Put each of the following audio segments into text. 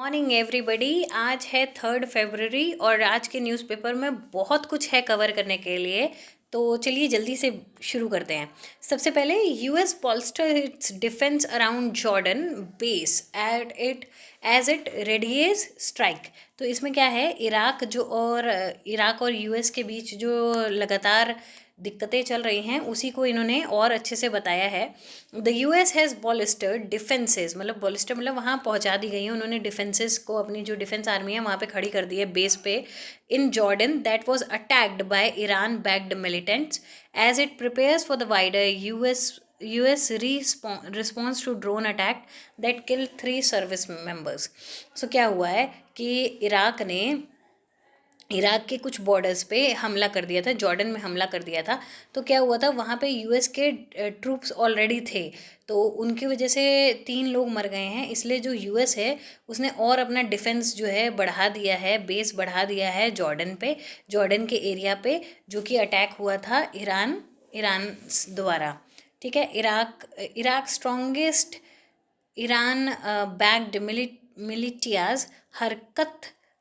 Morning everybody. आज है 3 फरवरी और आज के न्यूज़पेपर में बहुत कुछ है कवर करने के लिए। तो चलिए जल्दी से शुरू करते हैं। सबसे पहले US bolster its defence around Jordan base at it as it readies strike. तो इसमें क्या है, इराक और यूएस के बीच जो लगातार दिक्कतें चल रही हैं उसी को इन्होंने और अच्छे से बताया है। द यूएस हैज़ बॉलिस्टर्ड डिफेंसेस, मतलब बॉलिस्टर मतलब वहाँ पहुँचा दी गई हैं उन्होंने डिफेंसेस को, अपनी जो डिफेंस आर्मी है वहाँ पे खड़ी कर दी है बेस पे in Jordan that was attacked by Iran backed militants as it prepares for the wider US response to drone attack that kill 3 service members. So क्या हुआ है कि इराक के कुछ बॉर्डर्स पे हमला कर दिया था, जॉर्डन में हमला कर दिया था। तो क्या हुआ था, वहाँ पे यूएस के ट्रूप्स ऑलरेडी थे, तो उनकी वजह से 3 लोग मर गए हैं। इसलिए जो यूएस है उसने और अपना डिफेंस जो है बढ़ा दिया है, बेस बढ़ा दिया है जॉर्डन के एरिया पे, जो कि अटैक हुआ था ईरान द्वारा। ठीक है। Iraq strongest Iran backed militias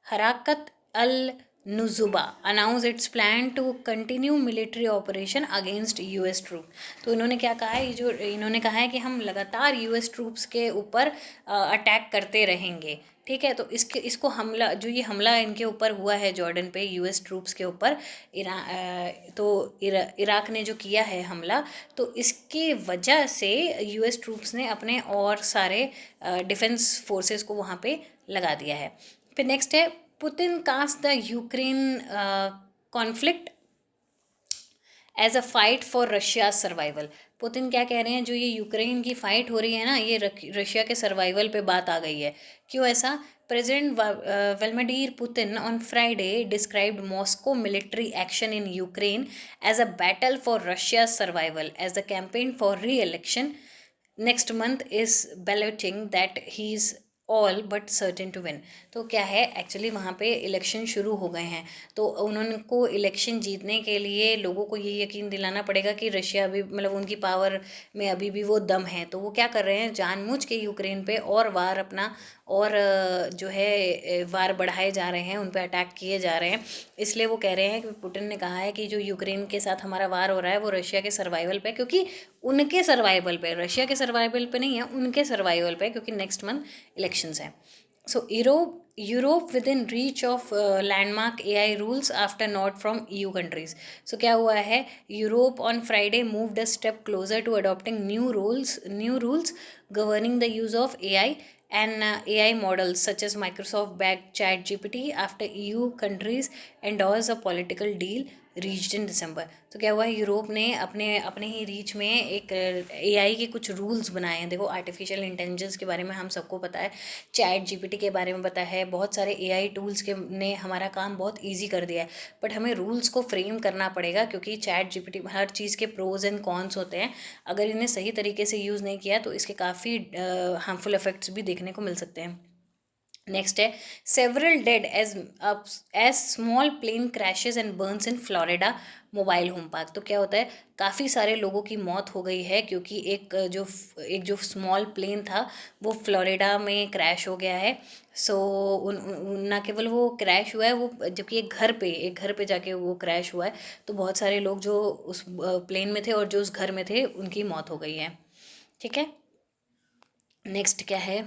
Harakat al Nujaba announce its plan to continue military operation against US troop. तो इन्होंने क्या कहा है, इन्होंने कहा है कि हम लगातार यूएस ट्रूप्स के ऊपर अटैक करते रहेंगे। ठीक है। तो ये हमला इनके ऊपर हुआ है जॉर्डन पे यूएस ट्रूप्स के ऊपर, इराक ने जो किया है हमला, तो इसकी वजह से यूएस ट्रूप्स ने अपने और सारे डिफेंस फोर्सेस को वहाँ पे लगा दिया है। फिर नेक्स्ट है, Putin cast the Ukraine conflict as a fight for Russia survival. पुतिन क्या कह रहे हैं, जो ये यूक्रेन की फाइट हो रही है ना, ये रशिया के सर्वाइवल पे बात आ गई है। क्यों ऐसा? President Vladimir Putin on Friday described Moscow military action in Ukraine as a battle for Russia survival as the campaign for re election next month is balloting that he is all but certain to win. तो क्या है, actually वहाँ पे election शुरू हो गए हैं, तो उनको इलेक्शन जीतने के लिए लोगों को ये यकीन दिलाना पड़ेगा कि रशिया अभी, मतलब उनकी पावर में अभी भी वो दम है। तो वो क्या कर रहे हैं, जानबूझ के यूक्रेन पे और वार अपना और जो है वार बढ़ाए जा रहे हैं, उन पर अटैक किए जा रहे हैं। इसलिए वो कह रहे हैं कि पुतिन ने कहा है कि जो यूक्रेन के साथ हमारा वार हो रहा है वो रशिया के सर्वाइवल पे, क्योंकि उनके सर्वाइवल पे, रशिया के सर्वाइवल पे नहीं है, उनके सर्वाइवल पे, क्योंकि नेक्स्ट मंथ इलेक्शंस हैं। So Europe within reach of landmark AI rules after nod from EU countries. So क्या हुआ है, Europe on Friday moved a step closer to adopting new rules governing the use of AI and AI models such as Microsoft backed ChatGPT after EU countries endorse a political deal reached in December। तो क्या हुआ, Europe ने अपने अपने ही reach में एक AI के कुछ रूल्स बनाए हैं। देखो, आर्टिफिशियल इंटेलिजेंस के बारे में हम सबको पता है, ChatGPT के बारे में पता है, बहुत सारे AI टूल्स के ने हमारा काम बहुत ईजी कर दिया है। बट हमें रूल्स को फ्रेम करना पड़ेगा, क्योंकि ChatGPT हर चीज़ के प्रोज एंड कॉन्स होते हैं। अगर इन्हें सही तरीके से यूज़ नहीं किया तो इसके काफ़ी हार्मफुल इफेक्ट्स भी देखने को मिल सकते हैं। नेक्स्ट है, several dead as small plane crashes and burns in Florida mobile home park. तो क्या होता है, काफ़ी सारे लोगों की मौत हो गई है, क्योंकि एक जो स्मॉल प्लेन था वो फ्लोरिडा में क्रैश हो गया है। सो ना केवल वो क्रैश हुआ है, वो जबकि एक घर पे जाके वो क्रैश हुआ है। तो बहुत सारे लोग जो उस प्लेन में थे और जो उस घर में थे उनकी मौत हो गई है। ठीक है। नेक्स्ट क्या है,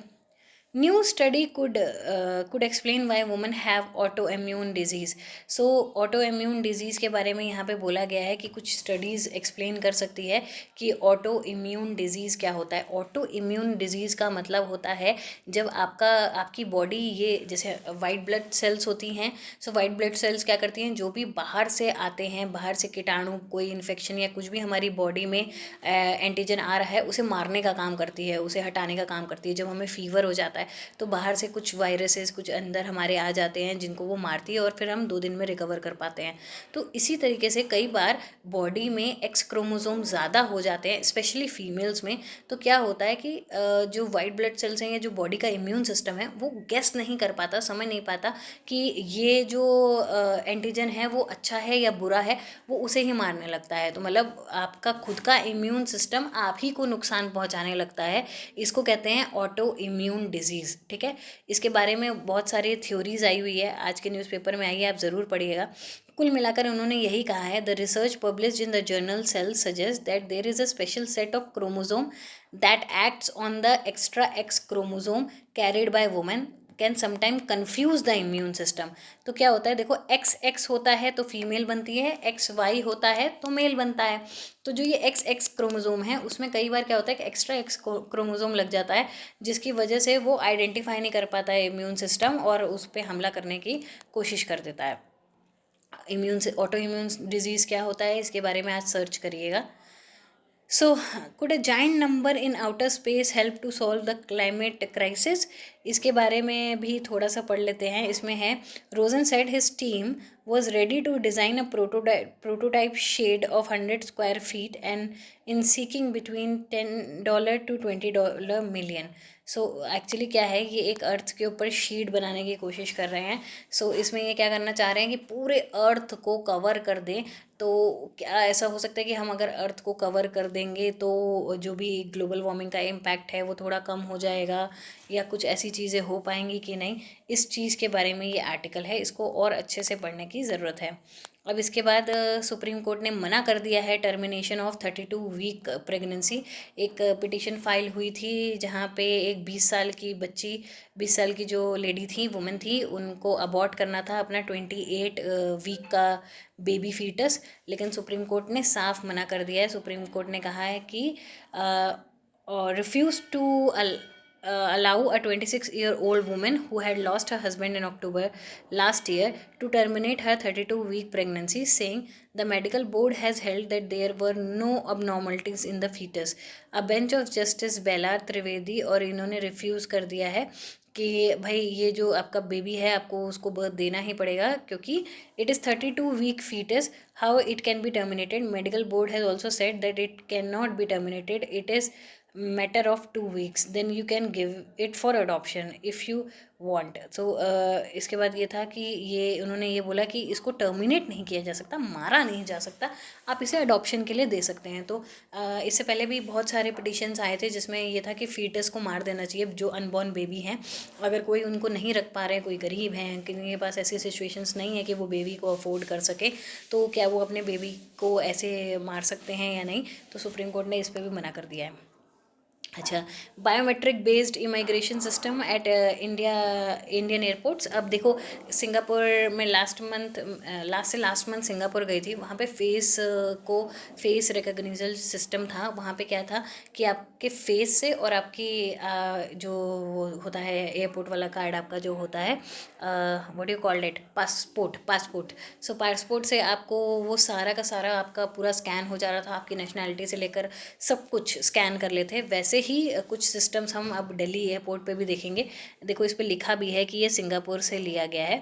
new study could explain why women have auto immune disease. So auto immune disease के बारे में यहाँ पे बोला गया है कि कुछ स्टडीज़ एक्सप्लेन कर सकती है कि ऑटो इम्यून डिजीज़ क्या होता है। ऑटो इम्यून डिजीज़ का मतलब होता है जब आपकी बॉडी, ये जैसे वाइट ब्लड सेल्स होती हैं, सो वाइट ब्लड सेल्स क्या करती हैं, जो भी बाहर से आते हैं, बाहर से कीटाणु, कोई इन्फेक्शन या कुछ भी हमारी बॉडी में एंटीजन आ रहा है, उसे मारने का काम करती है, उसे हटाने का काम करती है। जब हमें फीवर हो जाता है तो बाहर से कुछ वायरसेस कुछ अंदर हमारे आ जाते हैं, जिनको वो मारती है और फिर हम 2 दिन में रिकवर कर पाते हैं। तो इसी तरीके से कई बार बॉडी में एक्स क्रोमोसोम ज़्यादा हो जाते हैं, स्पेशली फीमेल्स में। तो क्या होता है कि जो वाइट ब्लड सेल्स हैं या जो बॉडी का इम्यून सिस्टम है वो गेस नहीं कर पाता, समझ नहीं पाता कि ये जो एंटीजन है वो अच्छा है या बुरा है, वो उसे ही मारने लगता है। तो मतलब आपका खुद का इम्यून सिस्टम आप ही को नुकसान पहुंचाने लगता है। इसको कहते हैं ऑटो इम्यून डिजीज। डिजीज़, ठीक है। इसके बारे में बहुत सारी थ्योरीज आई हुई है, आज के न्यूज़पेपर में आई है, आप ज़रूर पढ़िएगा। कुल मिलाकर उन्होंने यही कहा है, the research published in the journal Cell suggest that there is a special set of chromosome that acts on the extra X chromosome carried by women can sometime confuse the immune system. तो क्या होता है, देखो x x होता है तो female बनती है, एक्स वाई होता है तो मेल बनता है। तो जो ये एक्स एक्स क्रोमोसोम है उसमें कई बार क्या होता है कि एक्स्ट्रा एक्स क्रोमोसोम लग जाता है, जिसकी वजह से वो आइडेंटिफाई नहीं कर पाता है इम्यून सिस्टम और उस पर हमला करने की कोशिश कर देता है। इम्यून से ऑटो इम्यून डिजीज़ क्या होता है, इसके बारे में आज सर्च करिएगा। So could a giant number in outer space help to solve the climate crisis, इसके बारे में भी थोड़ा सा पढ़ लेते हैं। इसमें है, Rosen said his team was ready to design a prototype shade of 100 square feet and in seeking between $10 to $20 million। So actually क्या है, ये एक अर्थ के ऊपर शीट बनाने की कोशिश कर रहे हैं। सो इसमें ये क्या करना चाह रहे हैं कि पूरे अर्थ को कवर कर दें। तो क्या ऐसा हो सकता है कि हम अगर अर्थ को कवर कर देंगे तो जो भी ग्लोबल वार्मिंग का इम्पैक्ट है वो थोड़ा कम हो जाएगा, या कुछ ऐसी चीज़ें हो पाएंगी कि नहीं, इस चीज़ के बारे में ये आर्टिकल है, इसको और अच्छे से पढ़ने की ज़रूरत है। अब इसके बाद सुप्रीम कोर्ट ने मना कर दिया है टर्मिनेशन ऑफ 32 वीक प्रेगनेंसी। एक पिटीशन फाइल हुई थी जहाँ पे एक 20 साल की बच्ची, 20 साल की जो लेडी थी, वुमेन थी, उनको अबॉर्ट करना था अपना 28 वीक का बेबी फीटस, लेकिन सुप्रीम कोर्ट ने साफ मना कर दिया है। सुप्रीम कोर्ट ने कहा है कि refuse to allow a 26-year-old woman who had lost her husband in October last year to terminate her 32-week pregnancy, saying the medical board has held that there were no abnormalities in the fetus। A bench of Justice Belar Trivedi और इन्होंने refuse कर दिया है कि भाई ये जो आपका बेबी है आपको उसको बर्थ देना ही पड़ेगा, क्योंकि it is 32 week foetus, how it can be terminated. Medical board has also said that it can not be terminated, it is matter of 2 weeks, then you can give it for adoption if you want। so इसके बाद ये था कि ये उन्होंने ये बोला कि इसको टर्मिनेट नहीं किया जा सकता, मारा नहीं जा सकता, आप इसे अडॉप्शन के लिए दे सकते हैं। तो इससे पहले भी बहुत सारे पिटिशन्स आए थे जिसमें ये था कि फीटस को मार देना चाहिए, जो अनबॉर्न बेबी हैं, अगर कोई उनको नहीं रख पा रहे, कोई गरीब हैं, किसी के पास ऐसी सिचुएशंस नहीं है कि वो बेबी को अफोर्ड कर सके, तो क्या वो अपने बेबी को ऐसे मार सकते हैं या नहीं। तो सुप्रीम कोर्ट ने इस पर भी मना कर दिया है। अच्छा, biometric based immigration system at Indian airports. अब देखो, सिंगापुर में लास्ट मंथ सिंगापुर गई थी, वहाँ पे फेस रिकग्निशन सिस्टम था। वहाँ पे क्या था कि आपके फेस से और आपकी जो वो होता है एयरपोर्ट वाला कार्ड आपका जो होता है, what you called it, passport. So passport से आपको वो सारा का सारा आपका पूरा स्कैन हो जा रहा था, आपकी नेशनैलिटी से लेकर सब कुछ स्कैन कर लेते। वैसे ही कुछ सिस्टम्स हम अब दिल्ली एयरपोर्ट पे भी देखेंगे। देखो, इस पे लिखा भी है कि ये सिंगापुर से लिया गया है,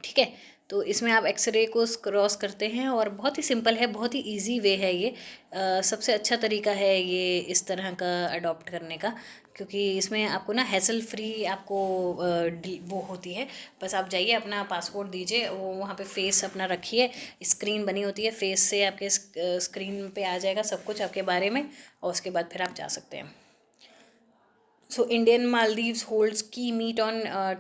ठीक है। तो इसमें आप एक्सरे को क्रॉस करते हैं और बहुत ही सिंपल है, बहुत ही इजी वे है ये। सबसे अच्छा तरीका है ये इस तरह का अडॉप्ट करने का, क्योंकि इसमें आपको ना हैसल फ्री आपको वो होती है। बस आप जाइए, अपना पासपोर्ट दीजिए, वो वहाँ पे फेस अपना रखिए, स्क्रीन बनी होती है, फेस से आपके स्क्रीन पे आ जाएगा सब कुछ आपके बारे में, और उसके बाद फिर आप जा सकते हैं। So Indian Maldives holds key meet on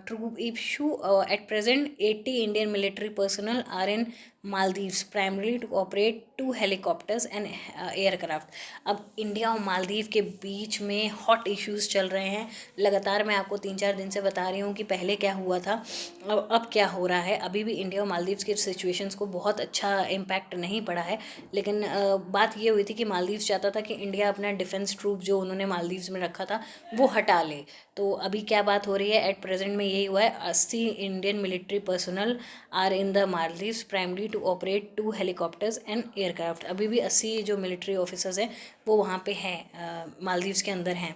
troop issue. At present, 80 Indian military personnel are in Maldives primarily to operate 2 helicopters and aircraft। अब इंडिया और मालदीव के बीच में हॉट इश्यूज चल रहे हैं लगातार। मैं आपको 3-4 दिन से बता रही हूँ कि पहले क्या हुआ था, अब क्या हो रहा है। अभी भी इंडिया और मालदीव्स के सिचुएशंस को बहुत अच्छा इम्पैक्ट नहीं पड़ा है, लेकिन बात ये हुई थी कि मालदीव्स चाहता था कि इंडिया अपना डिफेंस ट्रूप जो उन्होंने मालदीव्स में रखा था वो हटा ले। तो अभी क्या बात हो रही है, एट प्रेजेंट में यही हुआ है, 80 Indian military personnel are in the Maldives primary to operate 2 helicopters and aircraft. अभी भी 80 जो मिलिट्री ऑफिसर्स हैं वो वहाँ पे हैं, मालदीव्स के अंदर हैं।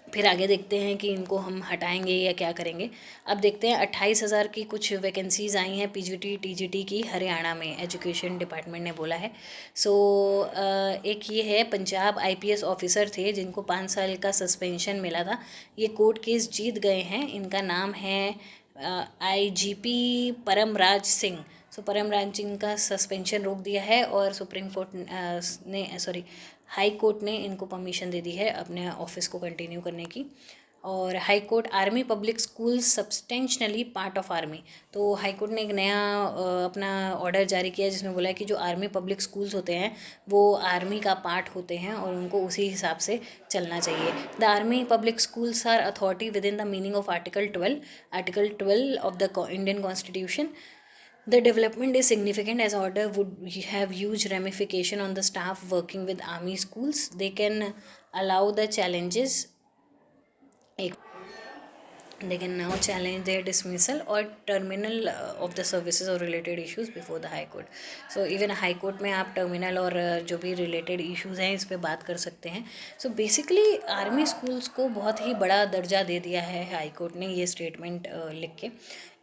फिर आगे देखते हैं कि इनको हम हटाएंगे या क्या करेंगे। अब देखते हैं, 28,000 की कुछ वैकेंसीज़ आई हैं पीजीटी टीजीटी की हरियाणा में, एजुकेशन डिपार्टमेंट ने बोला है। सो एक ये है, पंजाब आईपीएस ऑफिसर थे जिनको 5 साल का सस्पेंशन मिला था, ये कोर्ट केस जीत गए हैं। इनका नाम है आईजीपी परमराज सिंह। सो परमराज सिंह का सस्पेंशन रोक दिया है और सुप्रीम कोर्ट ने हाई कोर्ट ने इनको परमिशन दे दी है अपने ऑफिस को कंटिन्यू करने की। और high court, army public school substantially part of army. तो हाई कोर्ट ने एक नया अपना ऑर्डर जारी किया जिसमें बोला है कि जो आर्मी पब्लिक स्कूल्स होते हैं वो आर्मी का पार्ट होते हैं और उनको उसी हिसाब से चलना चाहिए। The army public schools are authority within the meaning of article 12 of the Indian constitution. The development is significant as order would have huge ramification on the staff working with army schools. They can allow the challenges they can now challenge their dismissal or terminal of the services or related issues before the high court. So even high court में आप terminal और जो भी related issues हैं इस पे बात कर सकते हैं. So basically army schools को बहुत ही बड़ा दर्जा दे दिया है हाई कोर्ट ने ये स्टेटमेंट लिख के.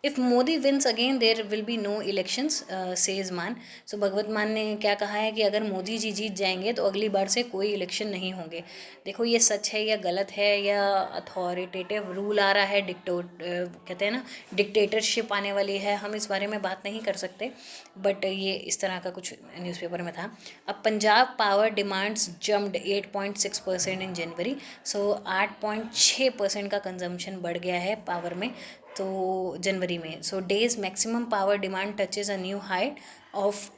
If Modi wins again there will be no elections, says Mann. So भगवत मान ने क्या कहा है कि अगर मोदी जी जीत जाएंगे तो अगली बार से कोई इलेक्शन नहीं होंगे. देखो ये सच है या गलत है या अथॉरिटेटिव रूल आ रहा है, कहते हैं ना डिक्टेटरशिप आने वाली है, हम इस बारे में बात नहीं कर सकते. बट ये इस तरह का कुछ न्यूज़पेपर में था. अब पंजाब पावर डिमांड्स जम्प्ड 8.6% इन जनवरी. सो 8.6% का कंजम्पशन बढ़ गया है पावर में तो जनवरी में. So day's maximum power demand touches a new height of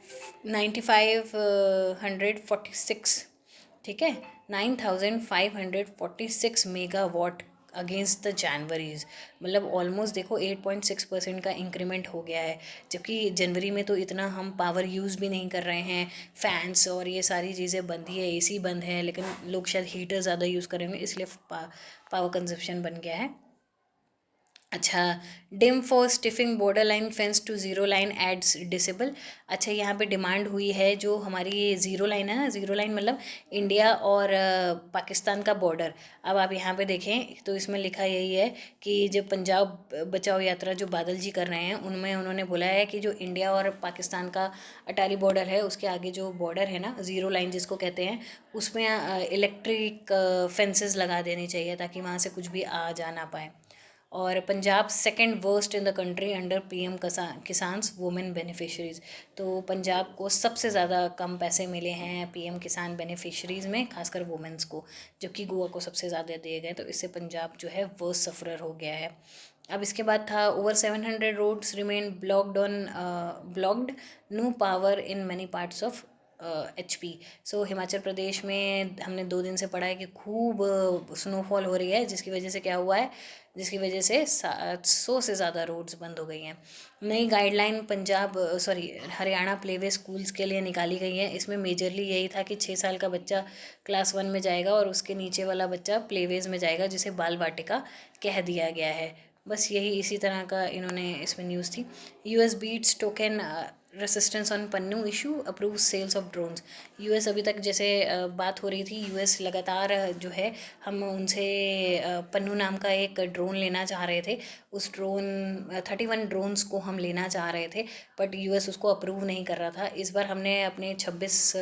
9546. ठीक है, 9546 मेगावाट अगेंस्ट द जनवरीज. मतलब ऑलमोस्ट देखो 8.6% का इंक्रीमेंट हो गया है. जबकि जनवरी में तो इतना हम पावर यूज़ भी नहीं कर रहे हैं, फैंस और ये सारी चीज़ें बंद ही है, एसी बंद है, लेकिन लोग शायद हीटर ज़्यादा यूज़ करेंगे इसलिए पावर कंजप्शन बन गया है. अच्छा, dim for stiffing border line fence to zero line ads disable. अच्छा, यहाँ पे डिमांड हुई है जो हमारी ये ज़ीरो लाइन है ना, ज़ीरो लाइन मतलब इंडिया और पाकिस्तान का बॉर्डर. अब आप यहाँ पे देखें तो इसमें लिखा यही है कि जब पंजाब बचाओ यात्रा जो बादल जी कर रहे हैं उनमें उन्होंने बोला है कि जो इंडिया और पाकिस्तान का अटारी बॉर्डर है उसके आगे जो बॉर्डर है ना, ज़ीरो लाइन जिसको कहते हैं, उसमें इलेक्ट्रिक फेंसेस लगा देनी चाहिए ताकि वहाँ से कुछ भी आ जा ना पाए. और Punjab second worst in the country under PM किसान्स women beneficiaries. तो पंजाब को सबसे ज़्यादा कम पैसे मिले हैं पीएम किसान बेनिफिशरीज़ में, खासकर वुमेन्स को, जबकि गोवा को सबसे ज़्यादा दिए गए. तो इससे पंजाब जो है वर्स्ट सफरर हो गया है. अब इसके बाद था over 700 roads remain blocked, no power in many parts of HP. So Himachal Pradesh में हमने 2 दिन से पढ़ा है कि खूब स्नोफॉल हो रही है जिसकी वजह से क्या हुआ है, जिसकी वजह से 700 से ज़्यादा रोड्स बंद हो गई हैं. नई गाइडलाइन हरियाणा प्लेवे स्कूल्स के लिए निकाली गई है. इसमें मेजरली यही था कि 6 साल का बच्चा क्लास 1 में जाएगा और उसके नीचे वाला बच्चा प्लेवेज में जाएगा जिसे बाल वाटिका कह दिया गया है. बस यही इसी तरह का इन्होंने इसमें न्यूज़ थी. US beats token resistance on Pannu issue, approve sales of drones. US अभी तक जैसे बात हो रही थी, US लगातार जो है हम उनसे पन्नू नाम का एक ड्रोन लेना चाह रहे थे. उस 31 ड्रोन्स को हम लेना चाह रहे थे बट US उसको अप्रूव नहीं कर रहा था. इस बार हमने अपने 26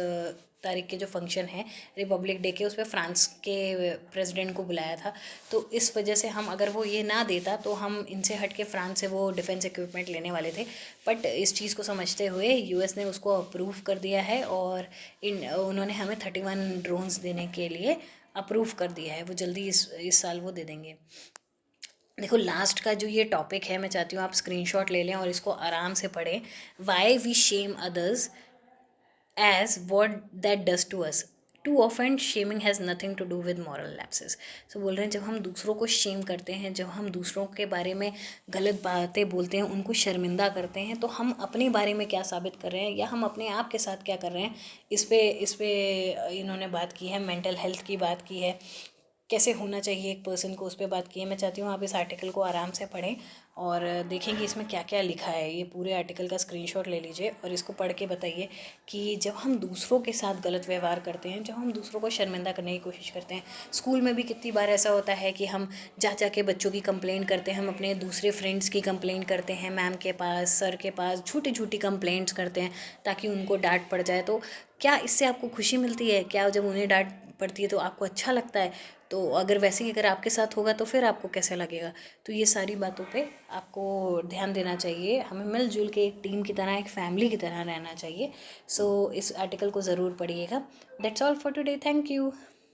तारीख के जो फंक्शन है रिपब्लिक डे के, उस पर फ्रांस के प्रेसिडेंट को बुलाया था. तो इस वजह से हम अगर वो ये ना देता तो हम इनसे हट के फ्रांस से वो डिफेंस इक्विपमेंट लेने वाले थे. बट इस चीज़ को समझते हुए US ने उसको अप्रूव कर दिया है और उन्होंने हमें 31 ड्रोन्स देने के लिए अप्रूव कर दिया है. वो जल्दी इस साल वो दे देंगे. देखो लास्ट का जो ये टॉपिक है, मैं चाहती हूँ आप स्क्रीनशॉट ले लें और इसको आराम से पढ़ें. Why we shame others as what that does to us. Too often shaming has nothing to do with moral lapses. So बोल रहे हैं जब हम दूसरों को शेम करते हैं, जब हम दूसरों के बारे में गलत बातें बोलते हैं, उनको शर्मिंदा करते हैं, तो हम अपने बारे में क्या साबित कर रहे हैं या हम अपने आप के साथ क्या कर रहे हैं. इस पे इन्होंने बात की है, मेंटल हेल्थ की बात की है, कैसे होना चाहिए एक पर्सन को, उस पर बात की है. मैं चाहती हूँ आप इस आर्टिकल को आराम से पढ़ें और देखें कि इसमें क्या क्या लिखा है. ये पूरे आर्टिकल का स्क्रीनशॉट ले लीजिए और इसको पढ़ के बताइए कि जब हम दूसरों के साथ गलत व्यवहार करते हैं, जब हम दूसरों को शर्मिंदा करने की कोशिश करते हैं, स्कूल में भी कितनी बार ऐसा होता है कि हम जा के बच्चों की कंप्लेंट करते हैं, हम अपने दूसरे फ्रेंड्स की कंप्लेंट करते हैं मैम के पास, सर के पास, झूठी झूठी कंप्लेंट्स करते हैं ताकि उनको डांट पड़ जाए. तो क्या इससे आपको खुशी मिलती है? क्या जब उन्हें डांट पड़ती है तो आपको अच्छा लगता है? तो अगर वैसे ही अगर आपके साथ होगा तो फिर आपको कैसा लगेगा? तो ये सारी बातों पे आपको ध्यान देना चाहिए. हमें मिलजुल के एक टीम की तरह, एक फैमिली की तरह रहना चाहिए. सो इस आर्टिकल को ज़रूर पढ़िएगा. That's all for today. Thank you.